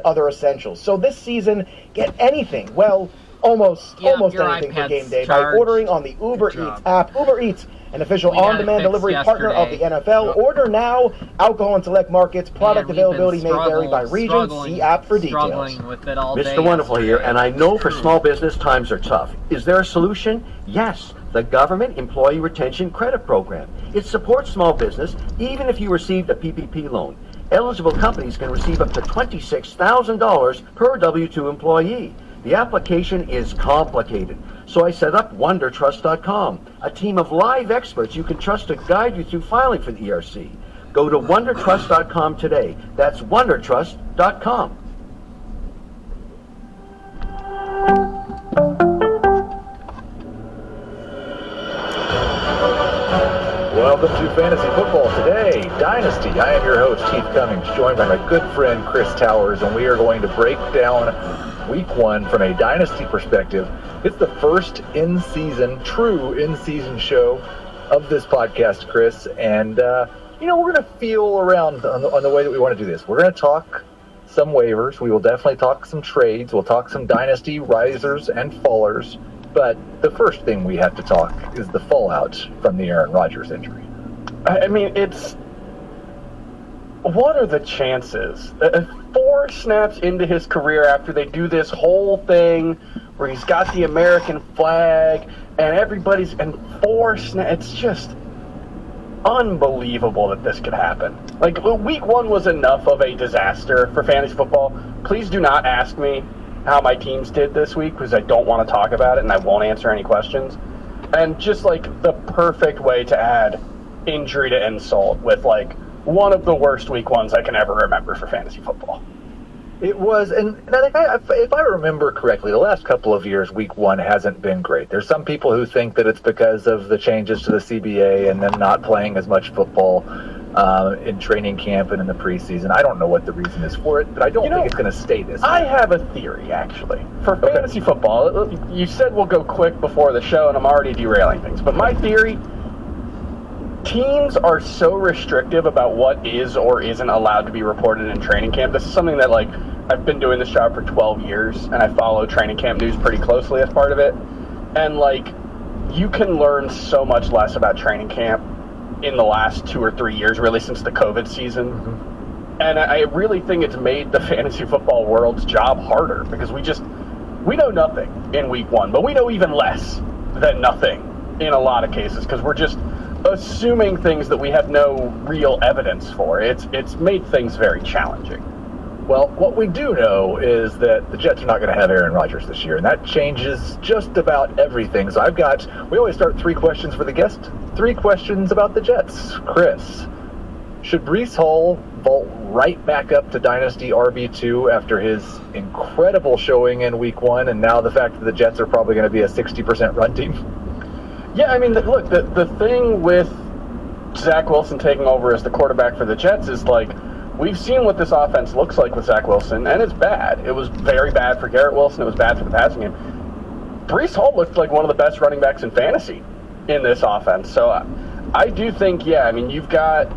other essentials. So this season, get anything, well, almost anything for game day by ordering on the Uber Eats app. Uber Eats, an official on-demand delivery partner of the NFL. Order now. Alcohol in select markets. Product availability may vary by region. See app for details. With it all day Mr. Wonderful here, and I know for small business times are tough. Is there a solution? Yes. The Government Employee Retention Credit Program. It supports small business even if you received a PPP loan. Eligible companies can receive up to $26,000 per W-2 employee. The application is complicated, so I set up WonderTrust.com, a team of live experts you can trust to guide you through filing for the ERC. Go to WonderTrust.com today. That's WonderTrust.com. Welcome to Fantasy Football Today, Dynasty. I am your host, Keith Cummings, joined by my good friend Chris Towers, and we are going to break down Week 1 from a Dynasty perspective. It's the first true in-season show of this podcast, Chris, and, we're going to feel around on the way that we want to do this. We're going to talk some waivers. We will definitely talk some trades. We'll talk some Dynasty risers and fallers. But the first thing we have to talk is the fallout from the Aaron Rodgers injury. I mean, what are the chances? 4 snaps into his career after they do this whole thing where he's got the American flag and 4 snaps, it's just unbelievable that this could happen. Like, Week 1 was enough of a disaster for fantasy football. Please do not ask me how my teams did this week, because I don't want to talk about it and I won't answer any questions. And just like the perfect way to add injury to insult with like one of the worst Week 1s I can ever remember for fantasy football. It was, and I think if I remember correctly, the last couple of years, Week 1 hasn't been great. There's some people who think that it's because of the changes to the CBA and them not playing as much football in training camp and in the preseason. I don't know what the reason is for it, but I don't think it's going to stay this way. I have a theory, actually, for fantasy football. You said we'll go quick before the show, and I'm already derailing things. But my theory, teams are so restrictive about what is or isn't allowed to be reported in training camp. This is something that, like, I've been doing this job for 12 years, and I follow training camp news pretty closely as part of it. And, like, you can learn so much less about training camp in the last 2 or 3 years, really, since the COVID season. Mm-hmm. And I really think it's made the fantasy football world's job harder, because we know nothing in Week 1, but we know even less than nothing in a lot of cases, because we're just assuming things that we have no real evidence for. It's made things very challenging. Well, what we do know is that the Jets are not going to have Aaron Rodgers this year, and that changes just about everything. So we always start 3 questions for the guest, 3 questions about the Jets. Chris, should Breece Hall vault right back up to Dynasty RB2 after his incredible showing in Week 1, and now the fact that the Jets are probably going to be a 60% run team? Yeah, I mean, look, the thing with Zach Wilson taking over as the quarterback for the Jets is, like, we've seen what this offense looks like with Zach Wilson, and it's bad. It was very bad for Garrett Wilson. It was bad for the passing game. Breece Hall looked like one of the best running backs in fantasy in this offense. So I do think, you've got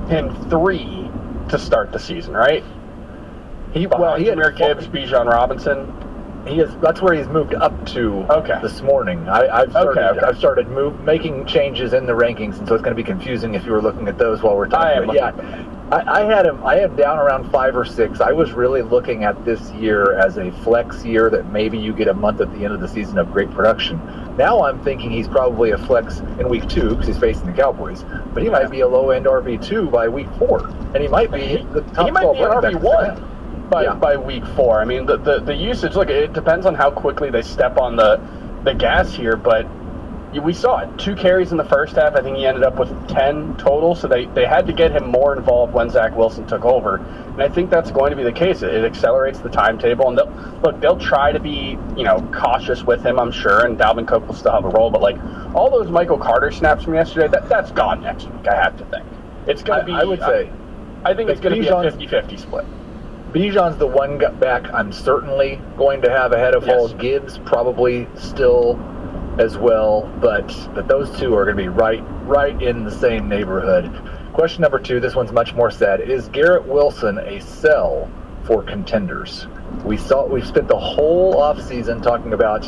him 3 to start the season, right? He had Jahmyr Gibbs, Bijan Robinson. That's where he's moved up to this morning. I've started making changes in the rankings, and so it's going to be confusing if you were looking at those while we're talking. I had him down around 5 or 6. I was really looking at this year as a flex year that maybe you get a month at the end of the season of great production. Now I'm thinking he's probably a flex in Week 2 because he's facing the Cowboys, but he might be a low-end RB2 by Week 4, and he might be the top 12 running back RB1. By Week 4. I mean, the usage, look, it depends on how quickly they step on the gas here, but we saw it. 2 carries in the first half. I think he ended up with 10 total, so they had to get him more involved when Zach Wilson took over. And I think that's going to be the case. It accelerates the timetable, and they'll try to be, cautious with him, I'm sure, and Dalvin Cook will still have a role, but, like, all those Michael Carter snaps from yesterday, that's gone next week, I have to think. It's going to be, I think it's going to be a 50-50 split. Bijan's the one back I'm certainly going to have ahead of Hall. Gibbs probably still as well, but those 2 are going to be right in the same neighborhood. Question number 2, this one's much more sad. Is Garrett Wilson a sell for contenders. We spent the whole offseason talking about,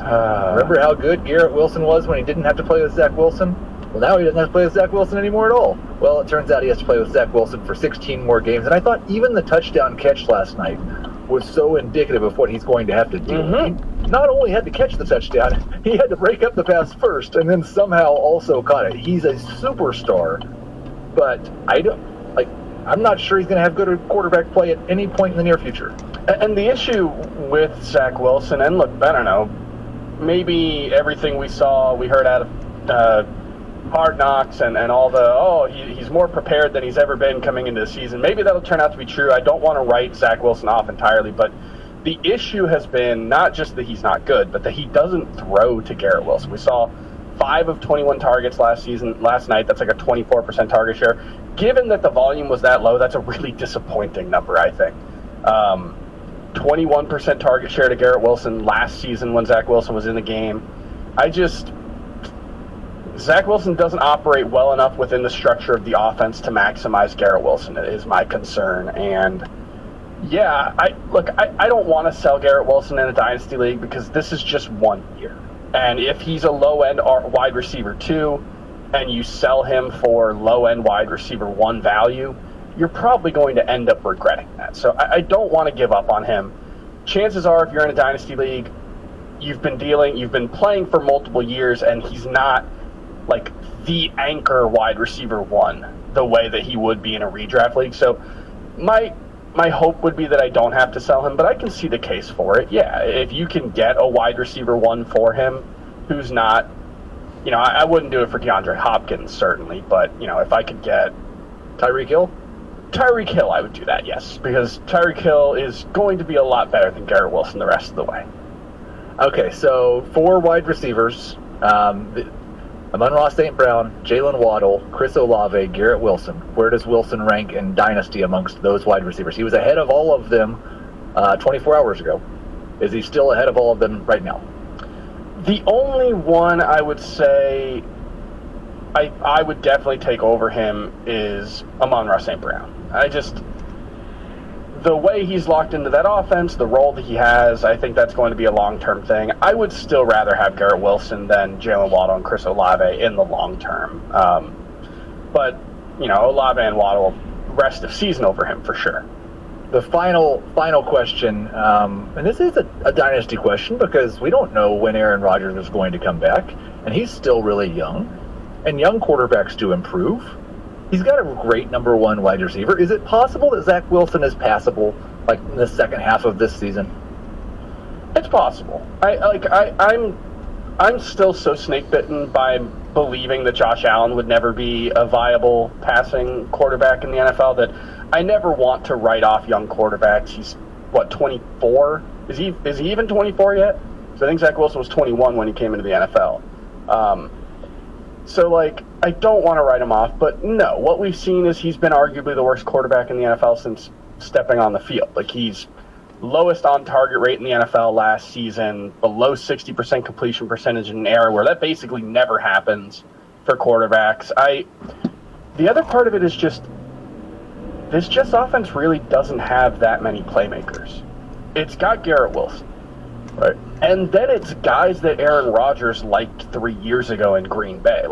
remember how good Garrett Wilson was when he didn't have to play with Zach Wilson? Well, now he doesn't have to play with Zach Wilson anymore at all. Well, it turns out he has to play with Zach Wilson for 16 more games. And I thought even the touchdown catch last night was so indicative of what he's going to have to do. He not only had to catch the touchdown, he had to break up the pass first and then somehow also caught it. He's a superstar, but I'm not sure he's going to have good quarterback play at any point in the near future. And the issue with Zach Wilson, and look, I don't know, maybe everything we heard out of Hard Knocks and all he's more prepared than he's ever been coming into the season. Maybe that'll turn out to be true. I don't want to write Zach Wilson off entirely, but the issue has been not just that he's not good, but that he doesn't throw to Garrett Wilson. We saw 5 of 21 targets last night. That's like a 24% target share. Given that the volume was that low, that's a really disappointing number, I think. 21% target share to Garrett Wilson last season when Zach Wilson was in the game. Zach Wilson doesn't operate well enough within the structure of the offense to maximize Garrett Wilson, is my concern. And yeah, I don't want to sell Garrett Wilson in a dynasty league because this is just 1 year. And if he's a low-end wide receiver 2 and you sell him for low-end wide receiver 1 value, you're probably going to end up regretting that. So I don't want to give up on him. Chances are, if you're in a dynasty league, you've been playing for multiple years, and he's not like the anchor wide receiver 1 the way that he would be in a redraft league. So my hope would be that I don't have to sell him, but I can see the case for it. Yeah, if you can get a wide receiver 1 for him who's not, I wouldn't do it for DeAndre Hopkins, certainly, but, if I could get Tyreek Hill, I would do that, yes, because Tyreek Hill is going to be a lot better than Garrett Wilson the rest of the way. Okay, so 4 wide receivers, Amon-Ra St. Brown, Jalen Waddle, Chris Olave, Garrett Wilson. Where does Wilson rank in Dynasty amongst those wide receivers? He was ahead of all of them 24 hours ago. Is he still ahead of all of them right now? The only one I would say I would definitely take over him is Amon-Ra St. Brown. The way he's locked into that offense, the role that he has, I think that's going to be a long-term thing. I would still rather have Garrett Wilson than Jalen Waddle and Chris Olave in the long term. But, Olave and Waddle, rest of season over him for sure. The final question, and this is a dynasty question because we don't know when Aaron Rodgers is going to come back, and he's still really young, and young quarterbacks do improve. He's got a great number 1 wide receiver. Is it possible that Zach Wilson is passable, like in the second half of this season? It's possible. I'm still so snake bitten by believing that Josh Allen would never be a viable passing quarterback in the NFL that I never want to write off young quarterbacks. He's 24? Is he even 24 yet? So I think Zach Wilson was 21 when he came into the NFL. So, I don't want to write him off, but no, what we've seen is he's been arguably the worst quarterback in the NFL since stepping on the field. He's lowest on-target rate in the NFL last season, below 60% completion percentage in an era where that basically never happens for quarterbacks. The other part of it is just, this Jets offense really doesn't have that many playmakers. It's got Garrett Wilson. Right. And then it's guys that Aaron Rodgers liked 3 years ago in Green Bay.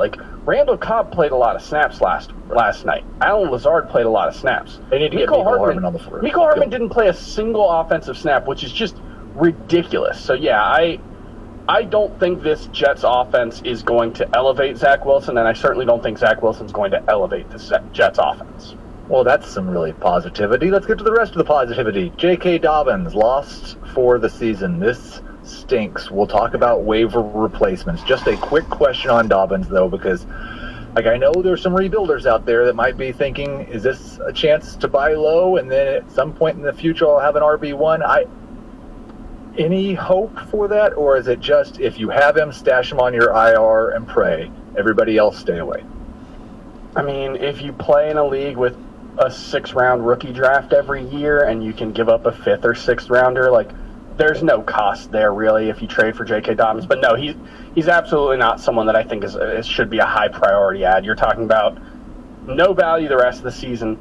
Randall Cobb played a lot of snaps last night. Allen Lazard played a lot of snaps. They need to get Mecole Hardman on the floor. Mecole Hardman didn't play a single offensive snap, which is just ridiculous. So, yeah, I don't think this Jets offense is going to elevate Zach Wilson, and I certainly don't think Zach Wilson's going to elevate the Jets offense. Well, that's some really positivity. Let's get to the rest of the positivity. J.K. Dobbins lost for the season. This stinks. We'll talk about waiver replacements. Just a quick question on Dobbins, though, because I know there's some rebuilders out there that might be thinking, is this a chance to buy low and then at some point in the future I'll have an RB1? Any hope for that, or is it just if you have him, stash him on your IR and pray, everybody else stay away? I mean, if you play in a league with a 6-round rookie draft every year and you can give up a 5th or 6th rounder, there's no cost there really if you trade for J.K. Dobbins. But no, he's absolutely not someone that I think should be a high priority ad. You're talking about no value the rest of the season.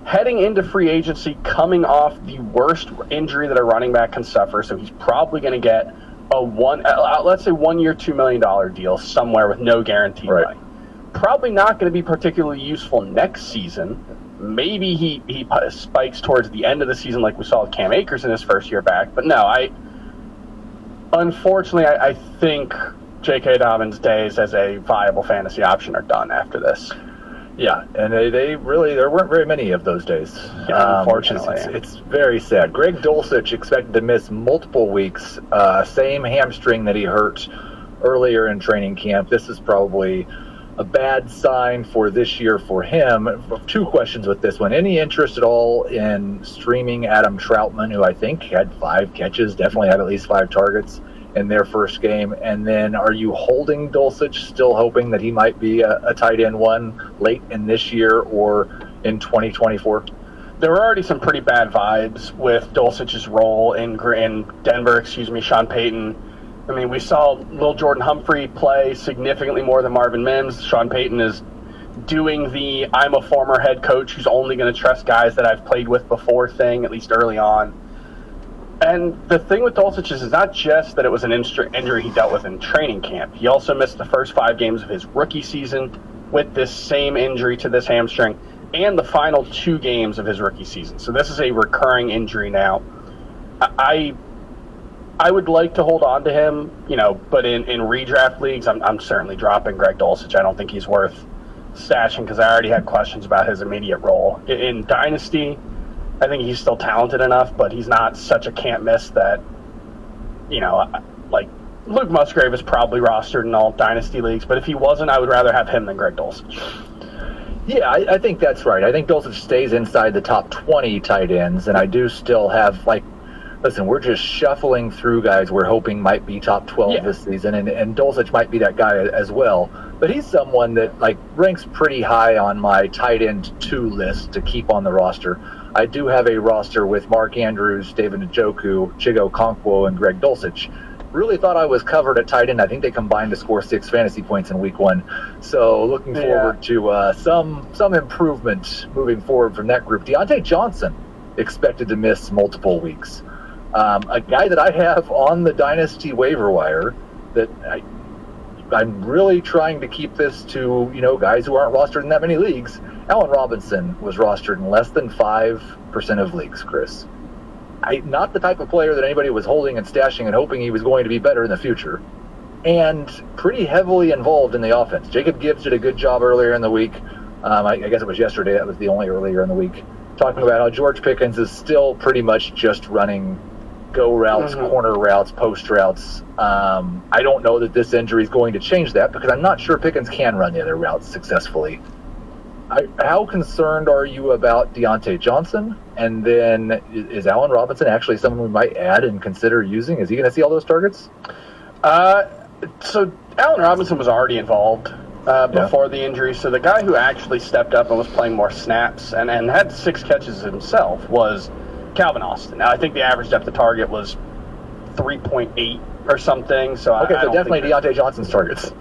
heading into free agency, coming off the worst injury that a running back can suffer, so he's probably going to get let's say 1 year, $2 million deal somewhere with no guaranteed money. Probably not going to be particularly useful next season. Maybe he spikes towards the end of the season like we saw with Cam Akers in his first year back. But no, unfortunately, I think J.K. Dobbins' days as a viable fantasy option are done after this. Yeah, and they really, there weren't very many of those days. Yeah, unfortunately. It's very sad. Greg Dulcich expected to miss multiple weeks. Same hamstring that he hurt earlier in training camp. This is probably a bad sign for this year for him. 2 questions with this one. Any interest at all in streaming Adam Troutman, who I think had 5 catches, definitely had at least 5 targets in their first game? And then are you holding Dulcich, still hoping that he might be a tight end 1 late in this year or in 2024? There were already some pretty bad vibes with Dulcich's role in Denver, Sean Payton. I mean, we saw Lil Jordan Humphrey play significantly more than Marvin Mims. Sean Payton is doing the I'm a former head coach who's only going to trust guys that I've played with before thing, at least early on. And the thing with Dulcich is not just that it was an injury he dealt with in training camp. He also missed the first 5 games of his rookie season with this same injury to this hamstring and the final 2 games of his rookie season. So this is a recurring injury now. I would like to hold on to him, but in redraft leagues, I'm certainly dropping Greg Dulcich. I don't think he's worth stashing because I already had questions about his immediate role. In Dynasty, I think he's still talented enough, but he's not such a can't miss that, like Luke Musgrave is probably rostered in all Dynasty leagues, but if he wasn't, I would rather have him than Greg Dulcich. Yeah, I think that's right. I think Dulcich stays inside the top 20 tight ends, and I do still have, listen, we're just shuffling through guys we're hoping might be top 12 this season, and Dulcich might be that guy as well. But he's someone that ranks pretty high on my tight end 2 list to keep on the roster. I do have a roster with Mark Andrews, David Njoku, Chigo Okonkwo, and Greg Dulcich. Really thought I was covered at tight end. I think they combined to score 6 fantasy points in week 1. So looking forward to some improvement moving forward from that group. Deontay Johnson expected to miss multiple weeks. A guy that I have on the Dynasty waiver wire that I'm really trying to keep this to, guys who aren't rostered in that many leagues. Allen Robinson was rostered in less than 5% of leagues, Chris. Not the type of player that anybody was holding and stashing and hoping he was going to be better in the future. And pretty heavily involved in the offense. Jacob Gibbs did a good job earlier in the week. I guess it was yesterday. That was the only earlier in the week. Talking about how George Pickens is still pretty much just running go routes, corner routes, post routes. I don't know that this injury is going to change that because I'm not sure Pickens can run the other routes successfully. How concerned are you about Deontay Johnson? And then is Allen Robinson actually someone we might add and consider using? Is he going to see all those targets? So Allen Robinson was already involved before the injury. So the guy who actually stepped up and was playing more snaps and had 6 catches himself was Calvin Austin. Now, I think the average depth of target was 3.8 or something. So so definitely Deontay Johnson's targets.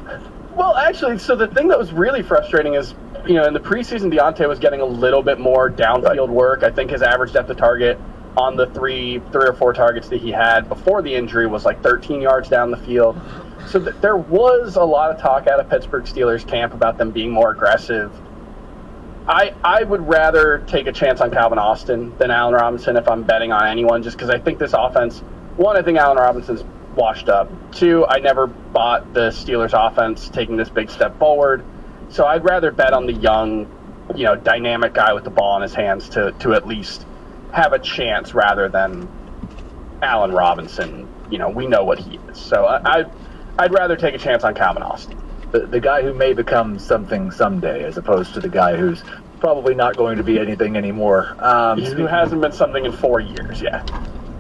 Well, actually, so the thing that was really frustrating is, in the preseason, Deontay was getting a little bit more downfield work. I think his average depth of target on the three or four targets that he had before the injury was 13 yards down the field. So there was a lot of talk out of Pittsburgh Steelers camp about them being more aggressive. I would rather take a chance on Calvin Austin than Allen Robinson if I'm betting on anyone, just because I think this offense, 1, I think Allen Robinson's washed up. 2, I never bought the Steelers offense taking this big step forward. So I'd rather bet on the young, dynamic guy with the ball in his hands to at least have a chance rather than Allen Robinson. We know what he is. So I'd rather take a chance on Calvin Austin. The guy who may become something someday as opposed to the guy who's probably not going to be anything anymore. Who hasn't been something in 4 years, yeah.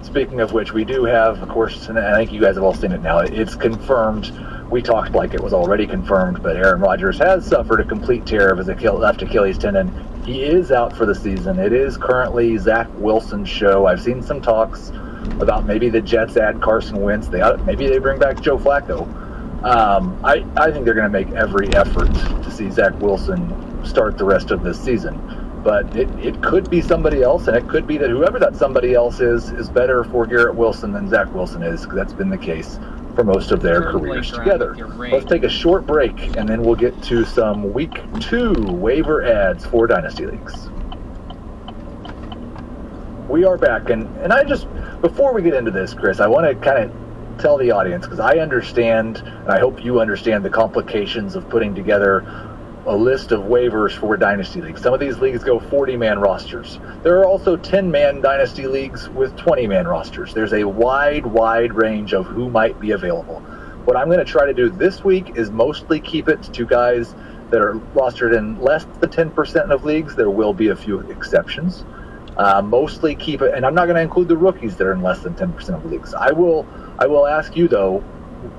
Speaking of which, we do have, of course, and I think you guys have all seen it now, it's confirmed. We talked like it was already confirmed, but Aaron Rodgers has suffered a complete tear of his left Achilles tendon. He is out for the season. It is currently Zach Wilson's show. I've seen some talks about maybe the Jets add Carson Wentz. Maybe they bring back Joe Flacco. I think they're going to make every effort to see Zach Wilson start the rest of this season. but it could be somebody else, and it could be that whoever that somebody else is better for Garrett Wilson than Zach Wilson is, because that's been the case for most of their careers together. Let's take a short break, and then we'll get to some Week 2 waiver ads for Dynasty Leagues. We are back, and I just, before we get into this, Chris, I want to kind of tell the audience, because I understand, and I hope you understand the complications of putting together a list of waivers for Dynasty Leagues. Some of these leagues go 40-man rosters. There are also 10-man Dynasty Leagues with 20-man rosters. There's a wide range of who might be available. What I'm going to try to do this week is mostly keep it to guys that are rostered in less than 10% of leagues. There will be a few exceptions. Mostly keep it, and I'm not going to include the rookies that are in less than 10% of leagues. I will ask you, though,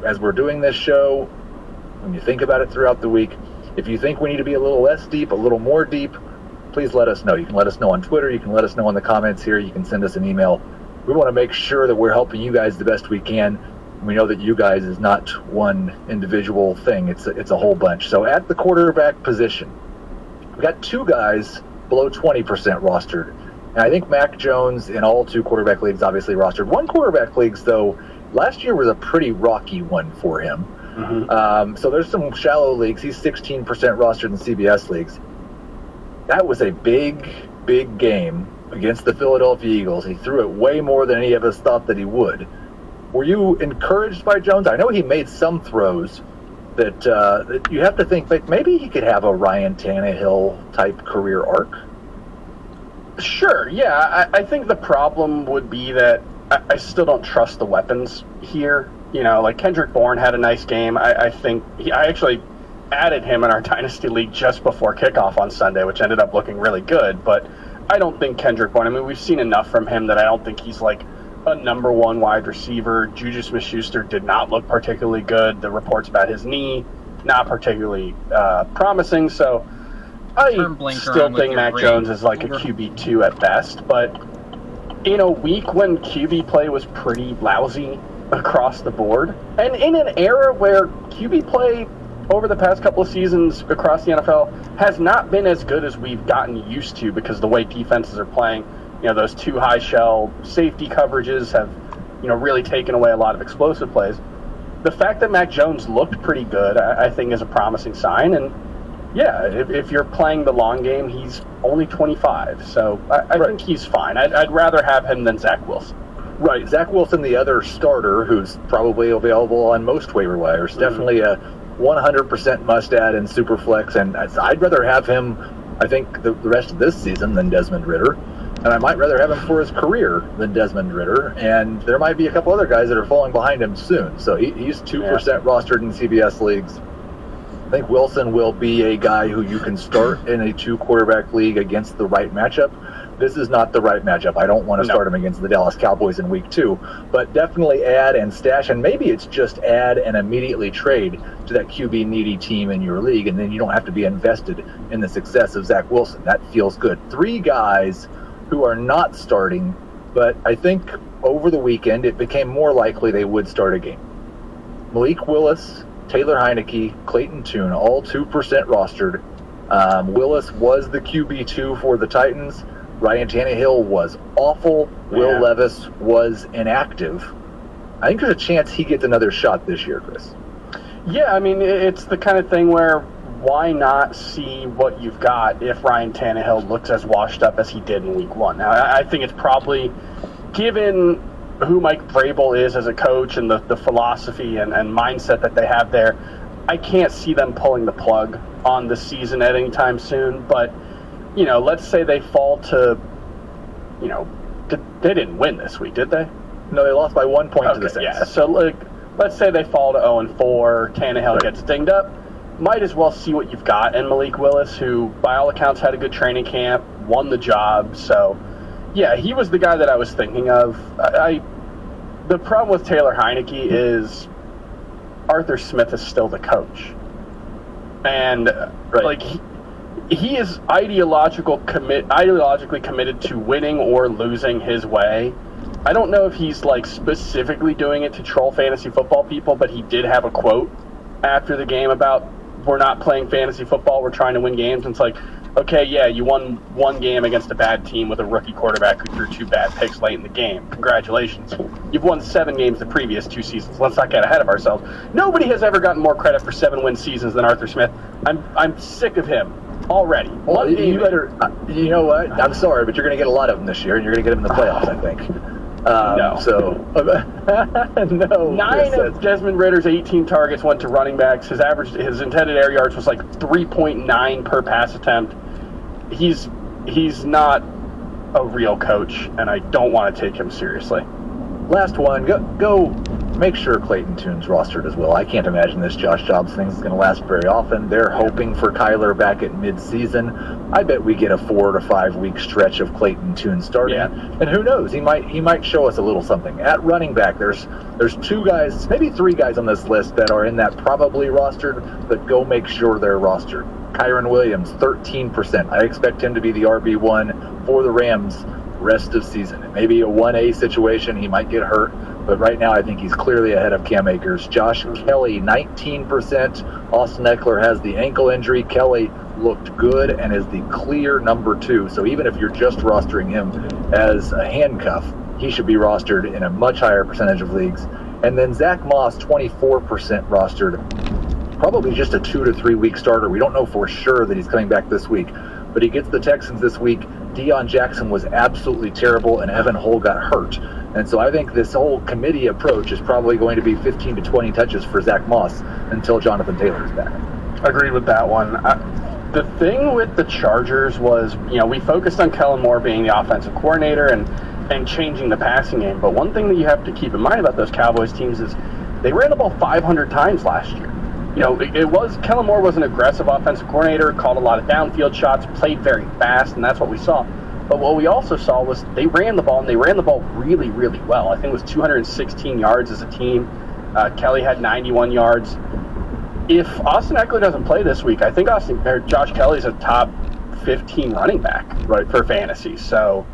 as we're doing this show, when you think about it throughout the week, if you think we need to be a little less deep, a little more deep, please let us know. You can let us know on Twitter. You can let us know in the comments here. You can send us an email. We want to make sure that we're helping you guys the best we can. We know that you guys is not one individual thing. It's a whole bunch. So at the quarterback position, we've got two guys below 20% rostered. And I think Mac Jones in all two quarterback leagues obviously rostered. One quarterback leagues, though, last year was a pretty rocky one for him. Mm-hmm. So there's some shallow leagues. He's 16% rostered in CBS leagues. That was a big game against the Philadelphia Eagles. He threw it way more than any of us thought that he would. Were you encouraged by Jones? I know he made some throws that you have to think like maybe he could have a Ryan Tannehill type career arc. Sure, yeah. I think the problem would be that I still don't trust the weapons here. You know, like Kendrick Bourne had a nice game. I think I actually added him in our Dynasty League just before kickoff on Sunday, which ended up looking really good. But I don't think Kendrick Bourne, I mean, we've seen enough from him that I don't think he's like a number one wide receiver. Juju Smith-Schuster did not look particularly good. The reports about his knee, not particularly promising. So I still think Mac Jones is like a QB2 at best. But in a week when QB play was pretty lousy across the board, and in an era where QB play over the past couple of seasons across the NFL has not been as good as we've gotten used to because the way defenses are playing, you know, those two high shell safety coverages have, you know, really taken away a lot of explosive plays. The fact that Mac Jones looked pretty good, I think, is a promising sign. And yeah, if you're playing the long game, he's only 25, so I think he's fine. I'd rather have him than Zach Wilson. Right, Zach Wilson, the other starter, who's probably available on most waiver wires, definitely a 100% must-add in Superflex, and I'd rather have him, I think, the rest of this season than Desmond Ridder, and I might rather have him for his career than Desmond Ridder, and there might be a couple other guys that are falling behind him soon, so he's 2% rostered in CBS leagues. I think Wilson will be a guy who you can start in a two-quarterback league against the right matchup. This is not the right matchup. I don't want to start him against the Dallas Cowboys in week 2, but definitely add and stash, and maybe it's just add and immediately trade to that QB needy team in your league, and then you don't have to be invested in the success of Zach Wilson. That feels good. 3 guys who are not starting, but I think over the weekend it became more likely they would start a game. Malik Willis, Taylor Heineke, Clayton Tune, all 2% rostered. Willis was the QB2 for the Titans. Ryan Tannehill was awful. Will Levis was inactive. I think there's a chance he gets another shot this year, Chris. Yeah, I mean, it's the kind of thing where why not see what you've got if Ryan Tannehill looks as washed up as he did in week 1? Now, I think it's probably, given who Mike Vrabel is as a coach and the philosophy and mindset that they have there, I can't see them pulling the plug on the season at any time soon, but you know, let's say they fall to, you know, they didn't win this week, did they? No, they lost by 1 point to the Saints. Yeah, so let's say they fall to 0-4, Tannehill gets dinged up. Might as well see what you've got in Malik Willis, who, by all accounts, had a good training camp, won the job. So, yeah, he was the guy that I was thinking of. The problem with Taylor Heineke is Arthur Smith is still the coach. And, he is ideologically committed to winning or losing his way. I don't know if he's like specifically doing it to troll fantasy football people, but he did have a quote after the game about we're not playing fantasy football, we're trying to win games. And it's like, okay, yeah, you won one game against a bad team with a rookie quarterback who threw 2 bad picks late in the game. Congratulations. You've won 7 games the previous 2 seasons. Let's not get ahead of ourselves. Nobody has ever gotten more credit for 7-win seasons than Arthur Smith. I'm sick of him already. Well, you better. You know what? I'm sorry, but you're going to get a lot of them this year, and you're going to get them in the playoffs, I think. No. So, no. 9 of Desmond Ritter's 18 targets went to running backs. His intended air yards was like 3.9 per pass attempt. He's not a real coach, and I don't want to take him seriously. Last one. Go make sure Clayton Tune's rostered as well. I can't imagine this Josh Jobs thing is going to last very often. They're hoping for Kyler back at mid-season. I bet we get a 4 to 5 week stretch of Clayton Tune starting. Yeah. And who knows? He might show us a little something. At running back, there's 2 guys, maybe 3 guys on this list that are in that probably rostered, but go make sure they're rostered. Kyren Williams, 13%. I expect him to be the RB1 for the Rams rest of season. It may be a 1A situation. He might get hurt, but right now I think he's clearly ahead of Cam Akers. Josh Kelly, 19%. Austin Eckler has the ankle injury. Kelly looked good and is the clear number 2. So even if you're just rostering him as a handcuff, he should be rostered in a much higher percentage of leagues. And then Zach Moss, 24% rostered. Probably just a 2 to 3 week starter. We don't know for sure that he's coming back this week, but he gets the Texans this week. Deion Jackson was absolutely terrible, and Evan Hull got hurt. And so I think this whole committee approach is probably going to be 15 to 20 touches for Zach Moss until Jonathan Taylor is back. Agreed with that one. The thing with the Chargers was, we focused on Kellen Moore being the offensive coordinator and changing the passing game. But one thing that you have to keep in mind about those Cowboys teams is they ran the ball 500 times last year. Kellen Moore was an aggressive offensive coordinator, called a lot of downfield shots, played very fast, and that's what we saw. But what we also saw was they ran the ball, and they ran the ball really, really well. I think it was 216 yards as a team. Kelly had 91 yards. If Austin Eckler doesn't play this week, I think Josh Kelly's a top 15 running back for fantasy. So,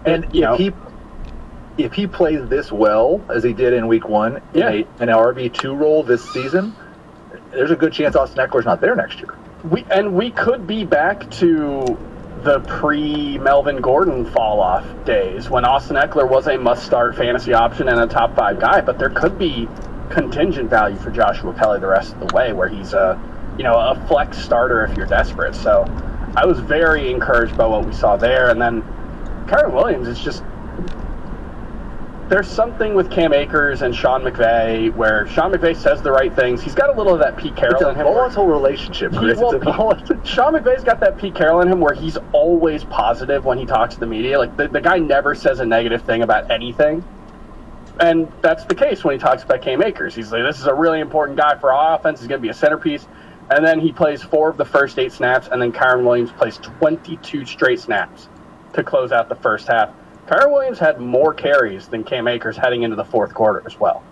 and if he plays this well as he did in Week 1 in an RB2 role this season, there's a good chance Austin Eckler's not there next year. We could be back to the pre-Melvin Gordon fall-off days when Austin Eckler was a must-start fantasy option and a top 5 guy, but there could be contingent value for Joshua Kelly the rest of the way where he's a flex starter if you're desperate. So I was very encouraged by what we saw there. And then Kyren Williams is just... There's something with Cam Akers and Sean McVay where Sean McVay says the right things. He's got a little of that Pete Carroll in him. It's a volatile relationship. Sean McVay's got that Pete Carroll in him where he's always positive when he talks to the media. Like, the guy never says a negative thing about anything. And that's the case when he talks about Cam Akers. He's like, this is a really important guy for our offense. He's going to be a centerpiece. And then he plays 4 of the first 8 snaps, and then Kyren Williams plays 22 straight snaps to close out the first half. Kyren Williams had more carries than Cam Akers heading into the fourth quarter as well.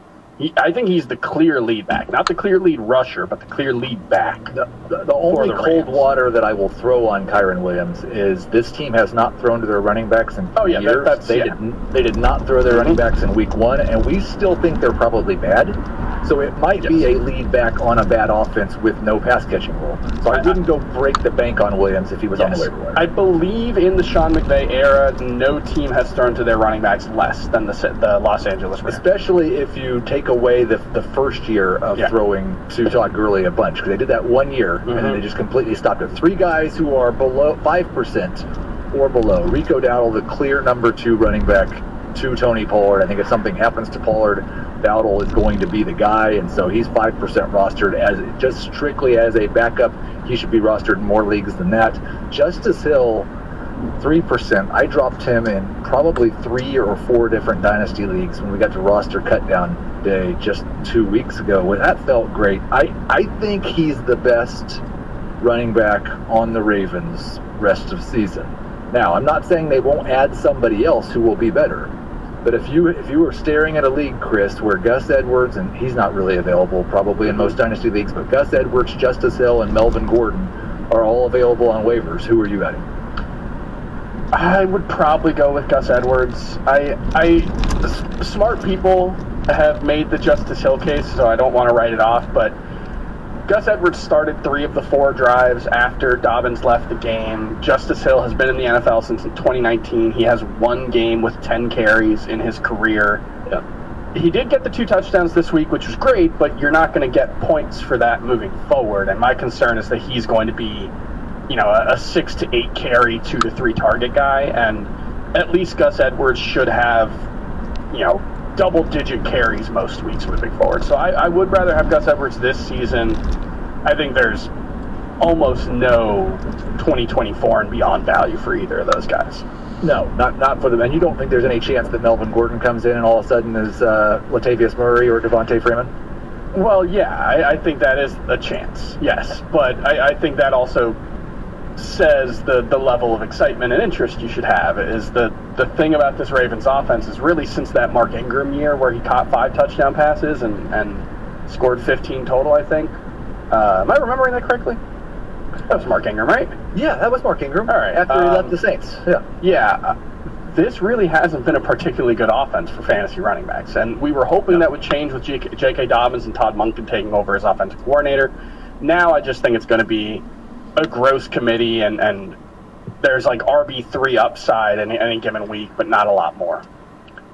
I think he's the clear lead back. Not the clear lead rusher, but the clear lead back. The only cold water that I will throw on Kyren Williams is this team has not thrown to their running backs in years. They did not throw their running backs in Week 1, and we still think they're probably bad. So it might be a lead back on a bad offense with no pass-catching role. So I wouldn't go break the bank on Williams if he was on the waiver wire. I believe in the Sean McVay era, no team has thrown to their running backs less than the Los Angeles Rams. Especially if you take away the first year of throwing to Todd Gurley a bunch, because they did that 1 year, and then they just completely stopped it. 3 guys who are below 5% or below. Rico Dowdle, the clear number 2 running back to Tony Pollard. I think if something happens to Pollard, Dowdle is going to be the guy, and so he's 5% rostered as just strictly as a backup. He should be rostered in more leagues than that. Justice Hill, 3%. I dropped him in probably 3 or 4 different dynasty leagues when we got to roster cut down day just 2 weeks ago. Well, that felt great. I think he's the best running back on the Ravens rest of season. Now, I'm not saying they won't add somebody else who will be better, but if you were staring at a league, Chris, where Gus Edwards, and he's not really available probably in most dynasty leagues, but Gus Edwards, Justice Hill, and Melvin Gordon are all available on waivers, who are you adding? I would probably go with Gus Edwards. Smart people have made the Justice Hill case, so I don't want to write it off, but Gus Edwards started 3 of the 4 drives after Dobbins left the game. Justice Hill has been in the NFL since 2019. He has 1 game with 10 carries in his career. Yeah. He did get the 2 touchdowns this week, which was great, but you're not going to get points for that moving forward. And my concern is that he's going to be, a 6 to 8 carry, 2 to 3 target guy. And at least Gus Edwards should have, double-digit carries most weeks moving forward. So I would rather have Gus Edwards this season. I think there's almost no 2024 and beyond value for either of those guys. No, not for them. And you don't think there's any chance that Melvin Gordon comes in and all of a sudden is Latavius Murray or Devontae Freeman? Well, yeah, I think that is a chance, yes. But I think that also says the level of excitement and interest you should have. Is the thing about this Ravens offense is really since that Mark Ingram year where he caught 5 touchdown passes and scored 15 total, I think. Am I remembering that correctly? That was Mark Ingram, right? Yeah, that was Mark Ingram. All right. After he left the Saints. Yeah. Yeah. This really hasn't been a particularly good offense for fantasy running backs. And we were hoping that would change with J.K. Dobbins and Todd Monken taking over as offensive coordinator. Now I just think it's going to be a gross committee, and there's like RB3 upside in any given week, but not a lot more.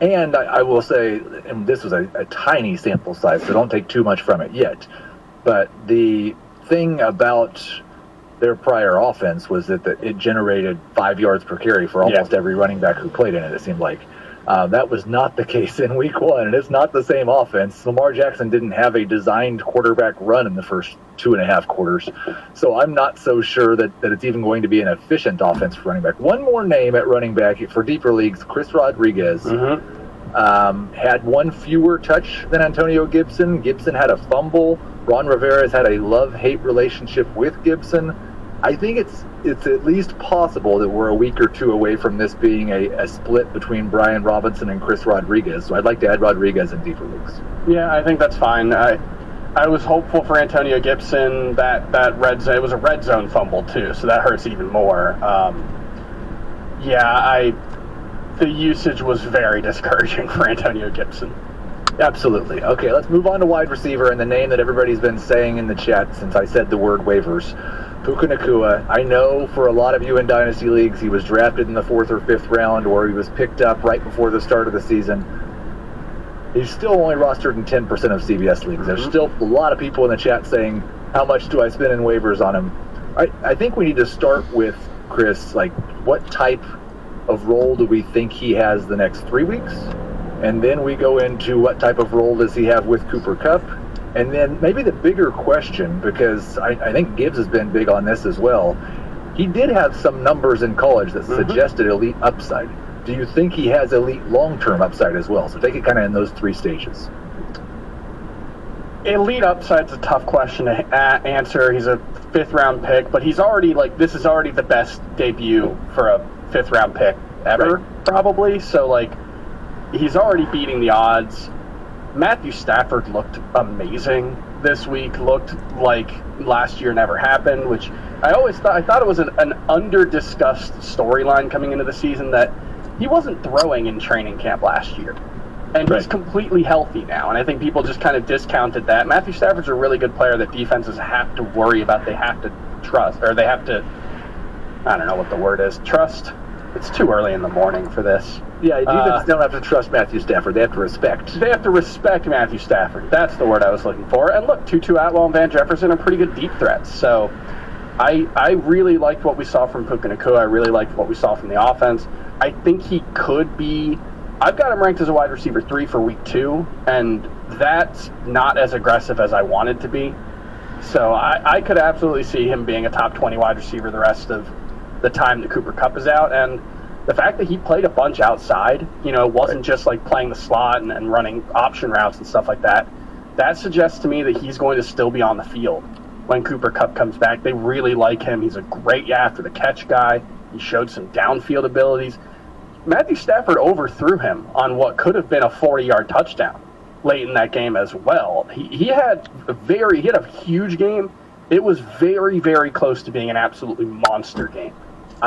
And I will say, and this was a tiny sample size, so don't take too much from it yet, but the thing about their prior offense was that it generated 5 yards per carry for almost every running back who played in it, it seemed like. That was not the case in week 1, and it's not the same offense. Lamar Jackson didn't have a designed quarterback run in the first 2.5 quarters, so I'm not so sure that it's even going to be an efficient offense for running back. One more name at running back for deeper leagues, Chris Rodriguez. Had 1 fewer touch than Antonio Gibson. Gibson had a fumble. Ron Rivera has had a love-hate relationship with Gibson. I think it's at least possible that we're a week or 2 away from this being a split between Brian Robinson and Chris Rodriguez. So I'd like to add Rodriguez in deeper leagues. Yeah, I think that's fine. I was hopeful for Antonio Gibson. That red zone, it was a red zone fumble too, so that hurts even more. The usage was very discouraging for Antonio Gibson. Absolutely. Okay, let's move on to wide receiver and the name that everybody's been saying in the chat since I said the word waivers. Puka Nacua. I know for a lot of you in Dynasty Leagues, he was drafted in the 4th or 5th round, or he was picked up right before the start of the season. He's still only rostered in 10% of CBS leagues. There's still a lot of people in the chat saying, how much do I spend in waivers on him? I think we need to start with, Chris, like, what type of role do we think he has the next 3 weeks? And then we go into what type of role does he have with Cooper Kupp? And then maybe the bigger question, because I think Gibbs has been big on this as well, he did have some numbers in college that suggested elite upside. Do you think he has elite long-term upside as well? So take it kind of in those 3 stages. Elite upside's a tough question to answer. He's a 5th-round pick, but he's already, this is already the best debut for a 5th-round pick ever, probably. So, he's already beating the odds. Matthew Stafford looked amazing this week, looked like last year never happened, which I thought it was an under-discussed storyline coming into the season, that he wasn't throwing in training camp last year. And he's completely healthy now, and I think people just kind of discounted that. Matthew Stafford's a really good player that defenses have to worry about. They have to trust, or they have to, I don't know what the word is, trust. It's too early in the morning for this. Yeah, defenses don't have to trust Matthew Stafford. They have to respect. They have to respect Matthew Stafford. That's the word I was looking for. And look, Tutu Atwell and Van Jefferson are pretty good deep threats. So I really liked what we saw from Puka Nacua. I really liked what we saw from the offense. I think he could be... I've got him ranked as a wide receiver 3 for week 2, and that's not as aggressive as I wanted to be. So I could absolutely see him being a top 20 wide receiver the rest of the time that Cooper Kupp is out. And the fact that he played a bunch outside, it wasn't just like playing the slot and running option routes and stuff like that. That suggests to me that he's going to still be on the field when Cooper Kupp comes back. They really like him. He's a great after the catch guy. He showed some downfield abilities. Matthew Stafford overthrew him on what could have been a 40-yard touchdown late in that game as well. He had a huge game. It was very, very close to being an absolutely monster game.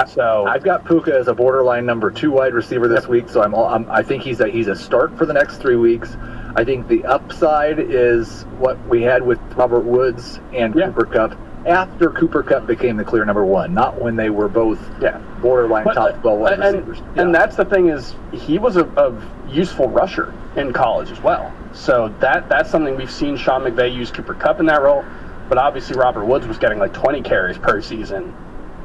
So I've got Puka as a borderline number 2 wide receiver this week, so I think he's a start for the next 3 weeks. I think the upside is what we had with Robert Woods and Cooper Kupp after Cooper Kupp became the clear number one, not when they were both borderline top 12 wide receivers. And that's the thing is, he was a useful rusher in college as well. So that's something we've seen Sean McVay use Cooper Kupp in that role, but obviously Robert Woods was getting like 20 carries per season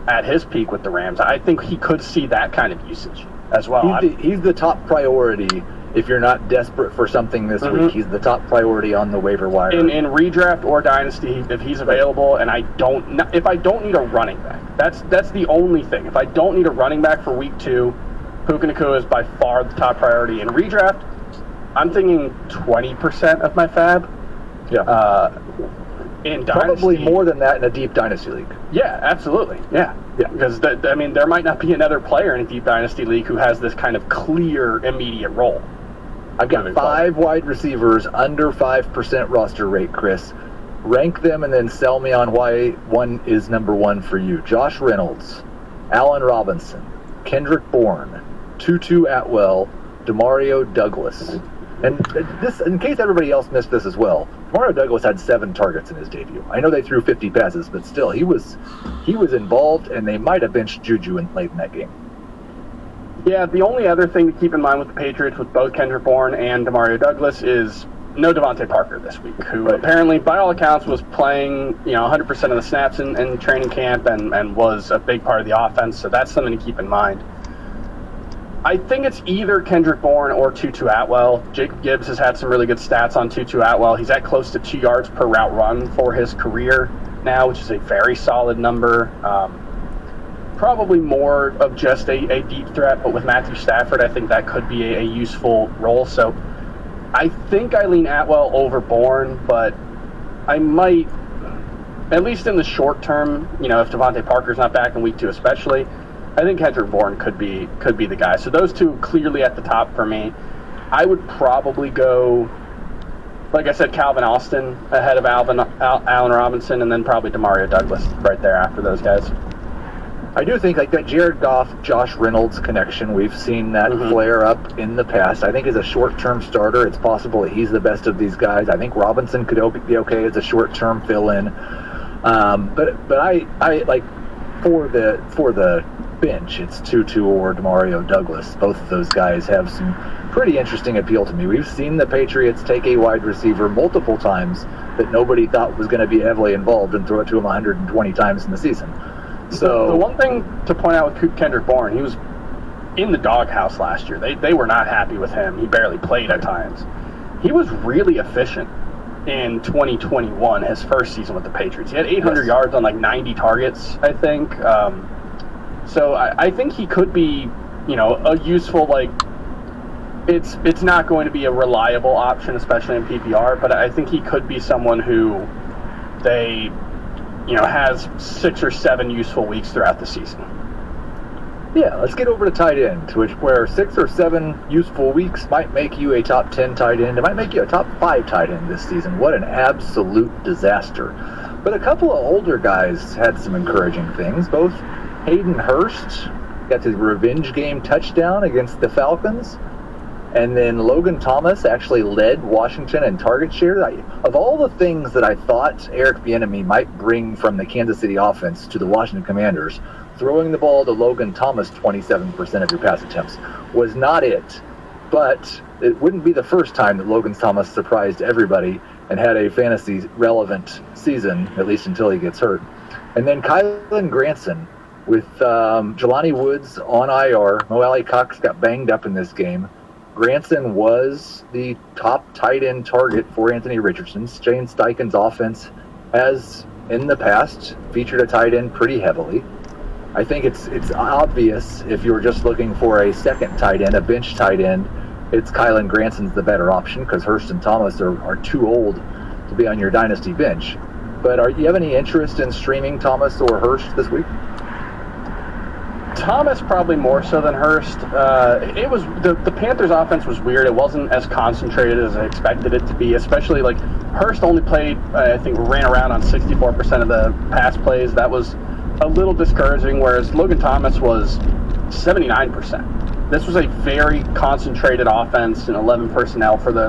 at his peak with the Rams. I think he could see that kind of usage as well. He's the top priority. If you're not desperate for something this week, he's the top priority on the waiver wire. In redraft or dynasty, if he's available, and if I don't need a running back, that's the only thing. If I don't need a running back for week 2, Puka Nacua is by far the top priority. In redraft, I'm thinking 20% of my fab. Yeah. In probably dynasty, more than that in a deep dynasty league. Yeah, absolutely. Yeah. Because there might not be another player in a deep dynasty league who has this kind of clear, immediate role. I've got 5 wide receivers under 5% roster rate, Chris. Rank them and then sell me on why one is number 1 for you. Josh Reynolds, Allen Robinson, Kendrick Bourne, Tutu Atwell, Demario Douglas. And this, in case everybody else missed this as well, Demario Douglas had 7 targets in his debut. I know they threw 50 passes, but still, he was involved, and they might have benched Juju late in that game. Yeah, the only other thing to keep in mind with the Patriots, with both Kendrick Bourne and Demario Douglas, is no Devontae Parker this week, who apparently, by all accounts, was playing 100% of the snaps in training camp and was a big part of the offense, so that's something to keep in mind. I think it's either Kendrick Bourne or Tutu Atwell. Jacob Gibbs has had some really good stats on Tutu Atwell. He's at close to 2 yards per route run for his career now, which is a very solid number. Probably more of just a deep threat, but with Matthew Stafford, I think that could be a useful role. So I think I lean Atwell over Bourne, but I might, at least in the short term, if Devontae Parker's not back in week 2 especially, I think Kendrick Bourne could be the guy. So those two clearly at the top for me. I would probably go, like I said, Calvin Austin ahead of Allen Robinson, and then probably Demario Douglas right there after those guys. I do think like that Jared Goff, Josh Reynolds connection, we've seen that flare up in the past. I think as a short-term starter, it's possible that he's the best of these guys. I think Robinson could be okay as a short-term fill-in. But I like for the bench, it's Tutu or Demario Douglas. Both of those guys have some pretty interesting appeal to me. We've seen the Patriots take a wide receiver multiple times that nobody thought was going to be heavily involved and throw it to him 120 times in the season. So the one thing to point out with Kendrick Bourne, he was in the doghouse last year. They were not happy with him. He barely played at times. He was really efficient in 2021, his first season with the Patriots. He had 800 yards on like 90 targets, I think. So I think he could be, a useful, like, it's not going to be a reliable option, especially in PPR, but I think he could be someone who has 6 or 7 useful weeks throughout the season. Yeah, let's get over to tight end, where 6 or 7 useful weeks might make you a top 10 tight end. It might make you a top 5 tight end this season. What an absolute disaster. But a couple of older guys had some encouraging things. Both Hayden Hurst got the revenge game touchdown against the Falcons. And then Logan Thomas actually led Washington in target share. Of all the things that I thought Eric Bieniemy might bring from the Kansas City offense to the Washington Commanders, throwing the ball to Logan Thomas 27% of your pass attempts was not it. But it wouldn't be the first time that Logan Thomas surprised everybody and had a fantasy-relevant season, at least until he gets hurt. And then Kylan Granson with Jelani Woods on IR. Mo Alley Cox got banged up in this game. Granson was the top tight end target for Anthony Richardson. Shane Steichen's offense has, in the past, featured a tight end pretty heavily. I think it's obvious if you're just looking for a second tight end, a bench tight end, it's Kylan Granson's the better option because Hurst and Thomas are too old to be on your dynasty bench. But do you have any interest in streaming Thomas or Hurst this week? Thomas probably more so than Hurst. It was the Panthers' offense was weird. It wasn't as concentrated as I expected it to be. Especially like Hurst only played, I think, ran around on 64% of the pass plays. That was a little discouraging. Whereas Logan Thomas was 79%. This was a very concentrated offense and 11 personnel for the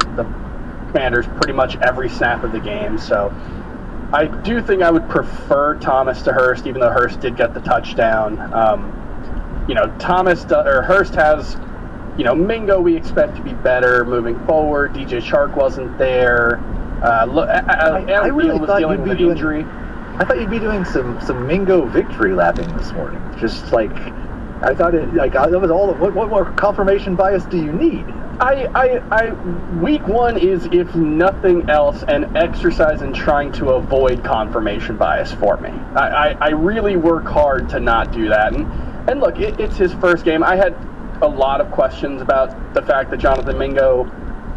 Commanders pretty much every snap of the game. So I do think I would prefer Thomas to Hurst, even though Hurst did get the touchdown. Hurst has, Mingo we expect to be better moving forward. DJ Chark wasn't there. I really thought you'd be doing injury. I thought you'd be doing some Mingo victory lapping this morning. Just like I thought that was all. What more confirmation bias do you need? Week one is, if nothing else, an exercise in trying to avoid confirmation bias for me. I really work hard to not do that. And look, it's his first game. I had a lot of questions about the fact that Jonathan Mingo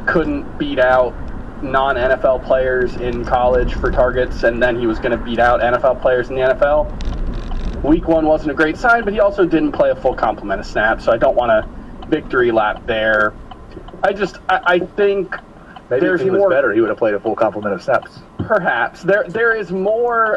couldn't beat out non-NFL players in college for targets, and then he was going to beat out NFL players in the NFL. Week one wasn't a great sign, but he also didn't play a full complement of snaps, so I don't want to victory lap there. I think maybe there's if he was better, he would have played a full complement of snaps. Perhaps there is more.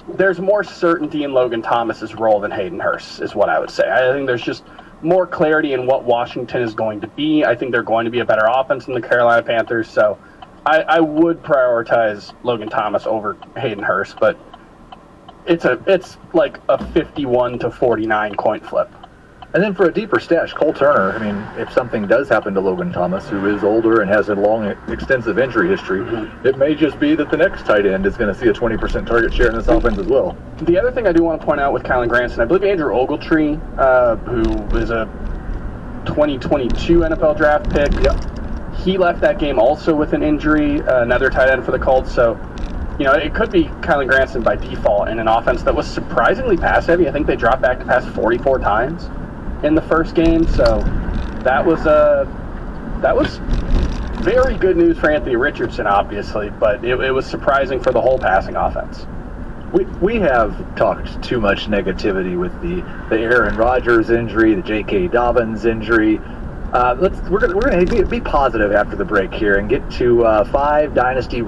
There's more certainty in Logan Thomas's role than Hayden Hurst, is what I would say. I think there's just more clarity in what Washington is going to be. I think they're going to be a better offense than the Carolina Panthers, so I would prioritize Logan Thomas over Hayden Hurst, but it's like a 51-49 coin flip. And then for a deeper stash, Cole Turner, I mean, if something does happen to Logan Thomas, who is older and has a long, extensive injury history, it may just be that the next tight end is going to see a 20% target share in this offense as well. The other thing I do want to point out with Kylan Granson, I believe Andrew Ogletree, who is a 2022 NFL draft pick, he left that game also with an injury, another tight end for the Colts, so it could be Kylan Granson by default in an offense that was surprisingly pass-heavy. I think they dropped back to pass 44 times in the first game, so that was very good news for Anthony Richardson, obviously, but it was surprising for the whole passing offense. We have talked too much negativity with the Aaron Rodgers injury, the J.K. Dobbins injury. We're gonna be positive after the break here and get to 5 dynasty